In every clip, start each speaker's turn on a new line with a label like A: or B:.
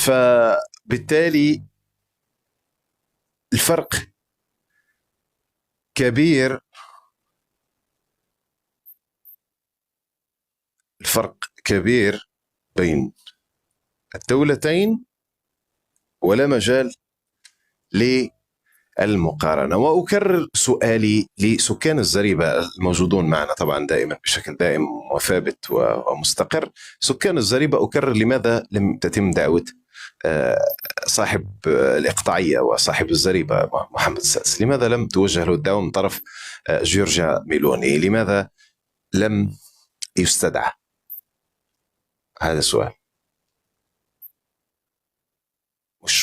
A: فبالتالي الفرق كبير، الفرق كبير بين الدولتين، ولا مجال للمقارنة. وأكرر سؤالي لسكان الزريبة الموجودون معنا طبعا دائما بشكل دائم وثابت ومستقر. سكان الزريبة، أكرر: لماذا لم تتم دعوة صاحب الإقطاعية وصاحب الزريبة محمد السادس؟ لماذا لم توجه له الدعوة من طرف جورجيا ميلوني؟ لماذا لم يستدعى؟ هذا السؤال.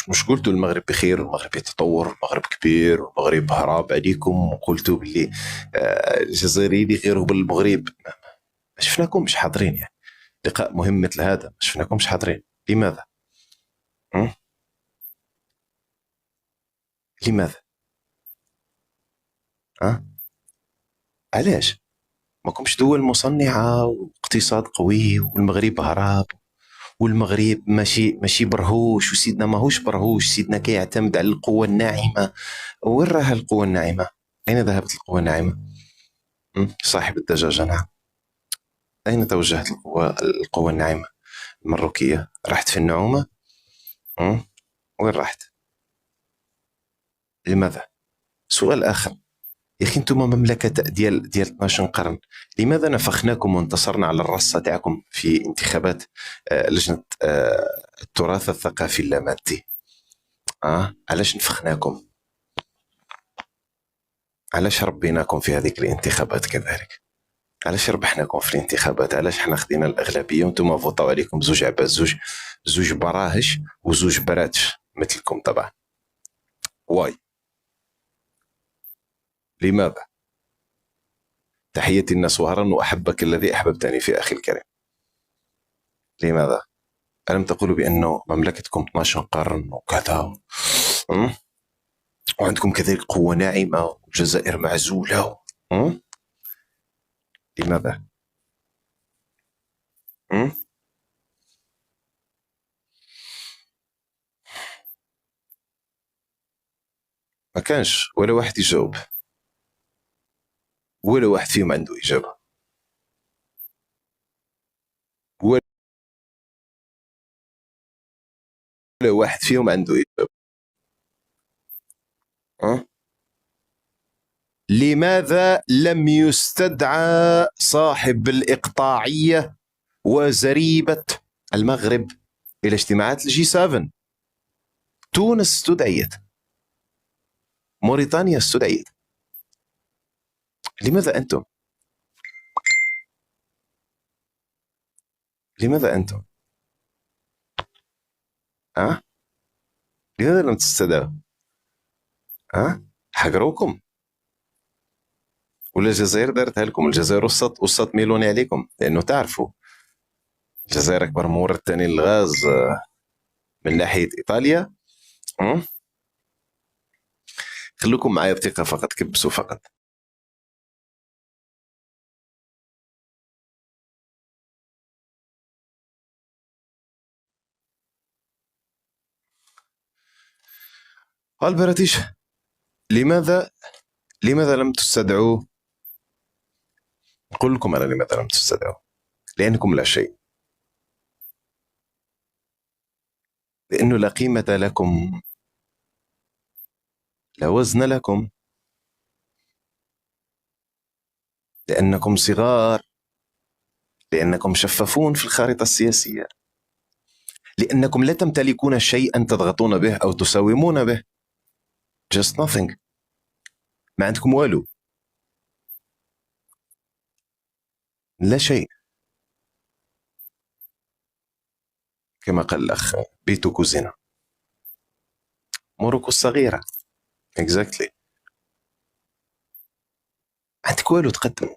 A: مش قلتوا المغرب بخير والمغرب يتطور، المغرب كبير والمغرب هراب عليكم، وقلتوا باللي الجزائريين يغيروا بالمغرب؟ ما شفناكمش حاضرين، يعني لقاء مهم مثل هذا ما شفناكمش حاضرين. لماذا؟ لماذا؟ أه؟ علاش؟ ما كمش دول مصنعة واقتصاد قوي والمغرب هراب، والمغرب ماشي برهوش، وسيدنا ماهوش برهوش، سيدنا كيعتمد على القوة الناعمة. وين راها القوة الناعمة؟ أين ذهبت القوة الناعمة؟ صاحب الدجاجة، نعم. أين توجهت القوة الناعمة المروكية؟ راحت في النعومة؟ وين راحت؟ لماذا؟ سؤال آخر: يا أخي أنتم مملكة ديال 12 قرن، لماذا نفخناكم وانتصرنا على الرصة تاعكم في انتخابات لجنة التراث الثقافي اللامادي؟ علاش نفخناكم؟ علاش ربيناكم في هذيك الانتخابات كذلك؟ علاش ربحناكم في الانتخابات؟ علاش حنا خدينا الأغلبية وانتم فوطاو عليكم زوج عباد، زوج براهش وزوج براتش مثلكم طبعا؟ واي؟ لماذا؟ تحية الناس وهرا، وأحبك الذي أحببتني في أخي الكريم. لماذا؟ ألم تقولوا بأنه مملكتكم 12 قرن وكذا، وعندكم كذلك قوة ناعمة والجزائر معزولة؟ لماذا؟ ما كانش ولا واحد يجاوب، ولا واحد فيهم عنده إجابة، ولا واحد فيهم عنده إجابة. لماذا لم يستدعى صاحب الإقطاعية وزريبة المغرب إلى اجتماعات الجي 7؟ تونس استدعيت، موريتانيا استدعيت، لماذا أنتم؟ لماذا أنتم؟ لماذا لم تستدعوا؟ حقروكم؟ ولا الجزائر دارتها لكم؟ الجزائر وسط ميلوني عليكم، لأنه تعرفوا الجزائر أكبر مورد ثاني للغاز من ناحية إيطاليا. خلوكم معايا بثقة فقط، كبسوا فقط. قال براتيش: لماذا لم تستدعوا؟ أقول لكم أنا لماذا لم تستدعوا: لأنكم لا شيء، لأنه لا قيمة لكم، لا وزن لكم، لأنكم صغار، لأنكم شفافون في الخارطة السياسية، لأنكم لا تمتلكون شيئا تضغطون به أو تساومون به. just nothing. ما عندكم والو، لا شيء. كما قال الأخ بيتو كوزينة، موروكو الصغيرة. exactly. عندك والو تقدم،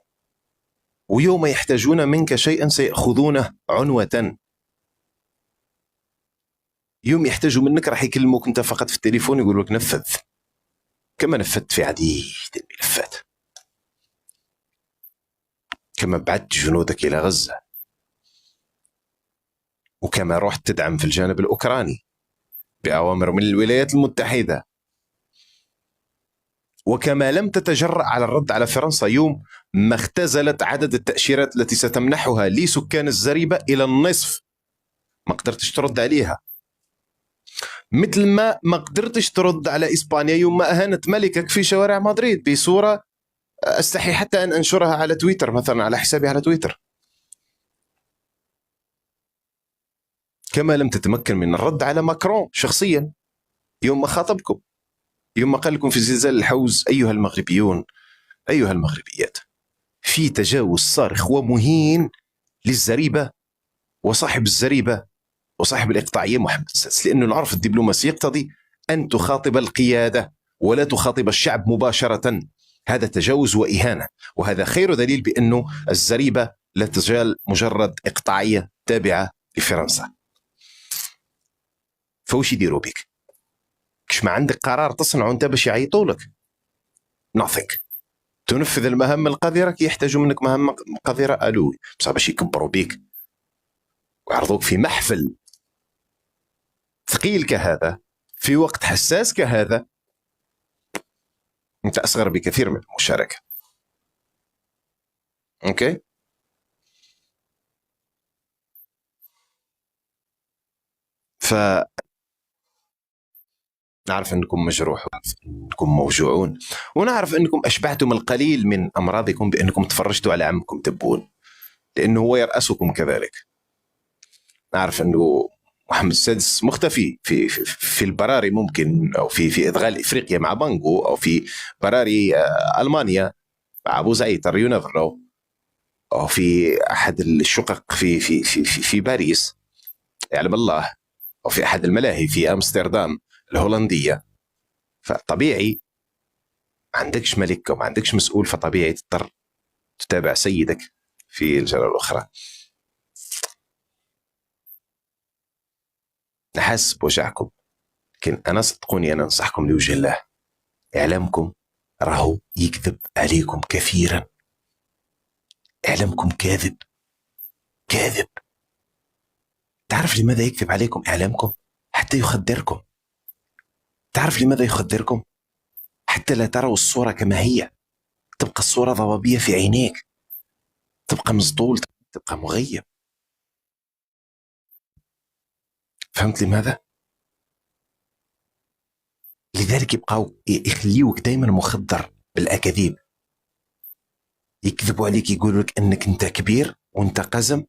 A: ويوم يحتاجون منك شيئا سيأخذونه عنوة. يوم يحتاجوا منك راح يكلموك انت فقط في التليفون، يقول لك نفذ، كما نفذت في عديد الملفات، كما بعثت جنودك إلى غزة، وكما رحت تدعم في الجانب الأوكراني بأوامر من الولايات المتحدة، وكما لم تتجرأ على الرد على فرنسا يوم ما اختزلت عدد التأشيرات التي ستمنحها لسكان الزريبة إلى النصف، ما قدرتش ترد عليها. مثل ما قدرتش ترد على إسبانيا يوم ما أهانت ملكك في شوارع مدريد بصورة أستحي حتى أن أنشرها على تويتر مثلا، على حسابي على تويتر. كما لم تتمكن من الرد على ماكرون شخصيا يوم ما خاطبكم، يوم ما قال لكم في زلزال الحوز أيها المغربيون أيها المغربيات، في تجاوز صارخ ومهين للزريبة وصاحب الزريبة وصاحب الإقطاعية محمد السادس، لأنه العرف الدبلوماسي يقتضي أن تخاطب القيادة ولا تخاطب الشعب مباشرة. هذا تجاوز وإهانة، وهذا خير دليل بأنه الزريبة لا تزال مجرد إقطاعية تابعة لفرنسا. فوش يديروا بك؟ كش ما عندك قرار تصنعه أنت باش يعيطوا لك؟ nothing. تنفذ المهام القذرة كي يحتاجوا منك مهام قذرة ألوي، بصح باش يكبروا بيك ويعرضوك في محفل ثقيل كهذا في وقت حساس كهذا، أنت أصغر بكثير من المشاركة. أوكي؟ نعرف أنكم مجروحون، أنكم موجوعون، ونعرف أنكم أشبعتم القليل من أمراضكم بأنكم تفرجتوا على عمكم تبون، لأنه هو يرأسكم كذلك. نعرف أنه محمد السادس مختفي في البراري، ممكن أو في إدغال إفريقيا مع بانجو، أو في براري ألمانيا مع أبو زعيتر يونافرو، أو في أحد الشقق في باريس يعلم الله، أو في أحد الملاهي في أمستردام الهولندية. فطبيعي ما عندكش ملك وما عندكش مسؤول، فطبيعي تضطر تتابع سيدك في الجولة الأخرى. نحس بوجعكم، لكن أنا صدقوني أنا أنصحكم لوجه الله، إعلامكم راهو يكذب عليكم كثيرا، إعلامكم كاذب كاذب. تعرف لماذا يكذب عليكم إعلامكم؟ حتى يخدركم. تعرف لماذا يخدركم؟ حتى لا تروا الصورة كما هي، تبقى الصورة ضبابية في عينيك، تبقى مصدول، تبقى مغيب. فهمت لماذا؟ لذلك يبقوا يخليوك دايما مخدر بالأكاذيب، يكذبوا عليك، يقولوا لك أنك أنت كبير وأنت قزم،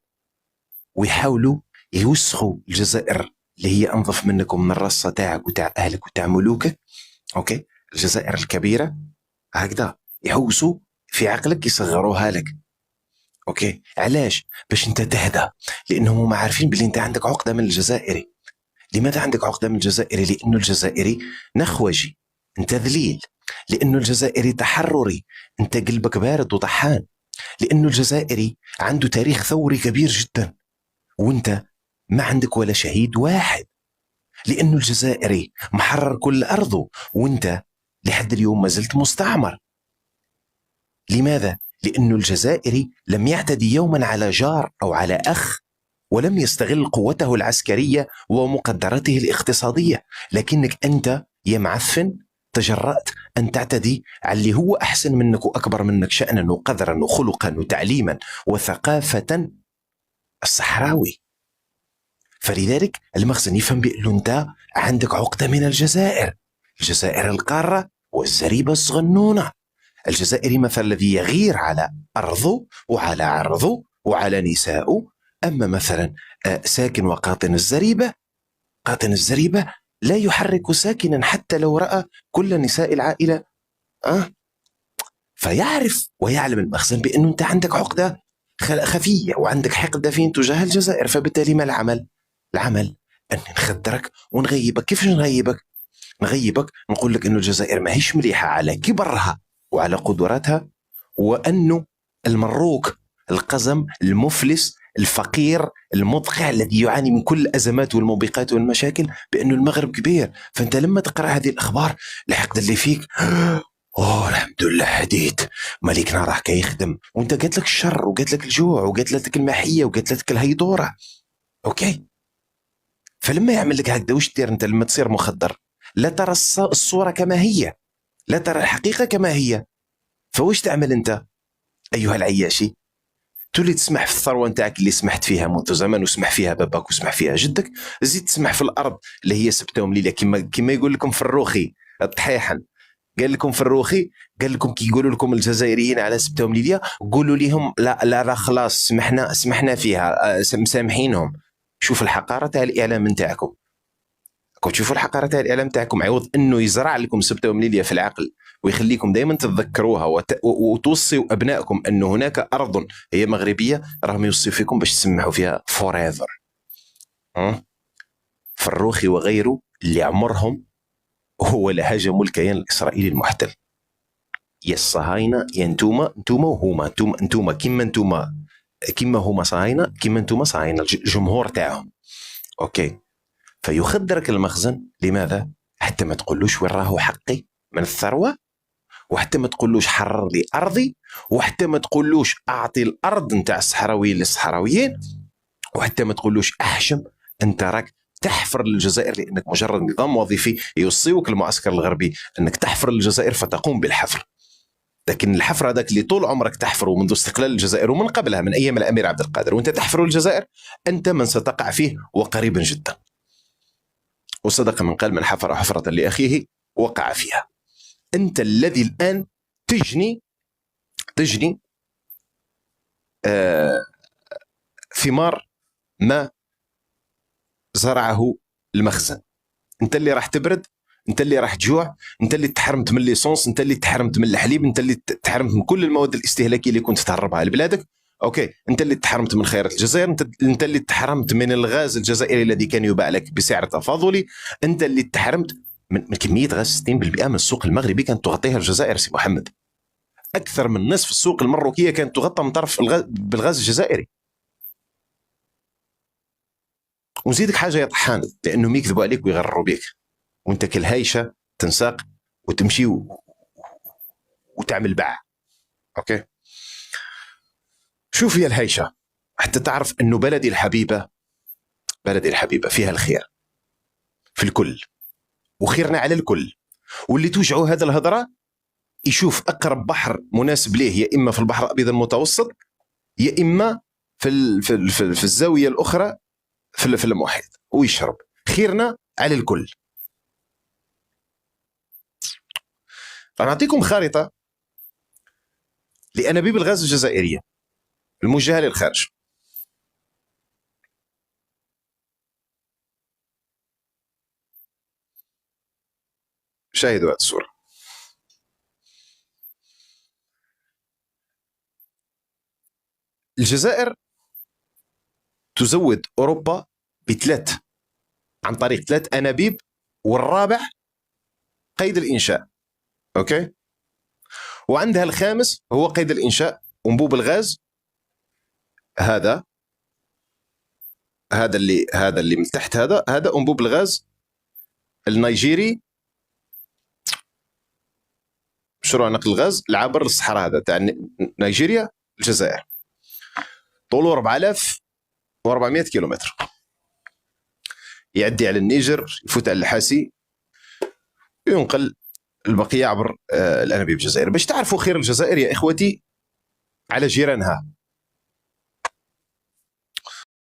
A: ويحاولوا يوسخوا الجزائر اللي هي أنظف منكم من الرصة تاعك وتاع أهلك وتاع ملوكك. أوكي، الجزائر الكبيرة هكذا يحوسوا في عقلك، يصغروها لك. أوكي، علاش؟ باش أنت تهدى، لأنهم هم عارفين بلي أنت عندك عقدة من الجزائري. لماذا عندك عقدة من الجزائري؟ لأنه الجزائري نخوجي، أنت ذليل. لأنه الجزائري تحرري، أنت قلبك بارد وطحان. لأنه الجزائري عنده تاريخ ثوري كبير جدا، وأنت ما عندك ولا شهيد واحد. لأنه الجزائري محرر كل أرضه، وأنت لحد اليوم ما زلت مستعمر. لماذا؟ لأنه الجزائري لم يعتدي يوما على جار أو على أخ، ولم يستغل قوته العسكرية ومقدرته الاقتصادية. لكنك أنت يا معفن تجرأت أن تعتدي على اللي هو أحسن منك وأكبر منك شأنا وقدرا وخلقا وتعليما وثقافة، الصحراوي. فلذلك المخزن يفهم بأنه أنت عندك عقدة من الجزائر، الجزائر القارة والزريبة الصغنونة. الجزائري مثل الذي يغير على أرضه وعلى عرضه وعلى نسائه. أما مثلا ساكن وقاطن الزريبة، قاطن الزريبة لا يحرك ساكنا حتى لو رأى كل نساء العائلة. فيعرف ويعلم المخزن بأنه أنت عندك عقدة خفية وعندك حقد دفين تجاه الجزائر. فبالتالي ما العمل؟ العمل أن نخدرك ونغيبك. كيف نغيبك؟ نقول لك أنه الجزائر ما هيش مليحة على كبرها وعلى قدراتها، وأنه المروك القزم المفلس الفقير المضقع الذي يعاني من كل الأزمات والموبقات والمشاكل، بأنه المغرب كبير. فأنت لما تقرأ هذه الأخبار الحقد اللي فيك، الحمد لله هديت، ملكنا راح كيخدم، وانت قالت لك الشر وقالت لك الجوع وقالت لك المحية وقالت لك الهيدورة. أوكي، فلما يعمل لك هكذا وش دير انت لما تصير مخدر؟ لا ترى الصورة كما هي، لا ترى الحقيقة كما هي. فوش تعمل انت ايها العياشي؟ تولي تسمح في الثروة نتاعك اللي سمحت فيها منذ زمن، وسمح فيها باباك وسمح فيها جدك، زيد تسمح في الارض اللي هي سبتة ومليلة. كما يقول لكم في الروخي الطحيحن، قال لكم في الروخي، قال لكم كي يقولوا لكم الجزائريين على سبتة ومليلة، قولوا لهم لا لا لا خلاص سمحنا فيها، مسامحينهم. شوف الحقارة تاع الإعلام نتاعكم، كنت تشوفوا الحقارة تاع الإعلام تاعكم، عوض أنه يزرع لكم سبتة ومليلية في العقل ويخليكم دائما تتذكروها وتوصوا أبنائكم أن هناك أرض هي مغربية، راهم يوصي فيكم باش تسمحوا فيها forever. فالروخي وغيره اللي عمرهم هو اللي هاجموا الكيان الإسرائيلي المحتل. يا الصهاينة يا انتوما وهما، انتوما كيما هما صهاينة، كيما انتوما صهاينة الجمهور تاعهم. أوكي، فيخدرك المخزن. لماذا؟ حتى ما تقولوش وين راهو حقي من الثروة، وحتى ما تقولوش حرر لي أرضي، وحتى ما تقولوش أعطي الأرض نتاع الصحراويين للصحراويين، وحتى ما تقولوش أحشم أنت راك تحفر للجزائر لأنك مجرد نظام وظيفي يوصيوك المعسكر الغربي أنك تحفر للجزائر فتقوم بالحفر. لكن الحفر هذاك اللي طول عمرك تحفره منذ استقلال الجزائر ومن قبلها من أيام الأمير عبد القادر وأنت تحفر الجزائر، أنت من ستقع فيه وقريبا جدا. وصدق من قال من حفر حفرة لأخيه وقع فيها. أنت الذي الآن تجني ثمار ما زرعه المخزن. أنت اللي راح تبرد، أنت اللي راح تجوع، أنت اللي تحرمت من الليسونس، أنت اللي تحرمت من الحليب، أنت اللي تحرمت من كل المواد الاستهلاكية اللي كنت تهربها لبلادك. أوكي، أنت اللي تحرمت من خيرات الجزائر، أنت اللي تحرمت من الغاز الجزائري الذي كان يباع لك بسعر تفاضلي، أنت اللي تحرمت من كمية غاز 60% من السوق المغربي كانت تغطيها الجزائر. سي محمد، أكثر من نصف السوق المروكية كانت تغطى من طرف بالغاز الجزائري. ونزيدك حاجة يا طحان، لأنهم يكذبوا عليك ويغرروا بيك وانت كالهايشة تنساق وتمشي وتعمل باع. أوكي، شوف يا الهايشة حتى تعرف أنه بلدي الحبيبة فيها الخير في الكل، وخيرنا على الكل. واللي توجعوا هذا الهضرة يشوف أقرب بحر مناسب ليه، يا إما في البحر الأبيض المتوسط، يا إما في الزاوية الأخرى في المحيط، ويشرب. خيرنا على الكل. أنا أعطيكم خارطة لأنابيب الغاز الجزائرية الموجهة للخارج. شاهدوا هذه الصورة. الجزائر تزود أوروبا عن طريق 3 أنابيب، والرابع قيد الإنشاء. أوكي، وعندها الخامس هو قيد الإنشاء. أنبوب الغاز هذا اللي من تحت، هذا أنبوب الغاز النيجيري، مشروع نقل الغاز العابر للصحراء، هذا تاع نيجيريا الجزائر، طوله 4400 كيلومتر، يعدي على النيجر، يفوت على الحاسي، وينقل البقية عبر الأنابيب الجزائر. باش تعرفوا خير الجزائر يا إخوتي على جيرانها،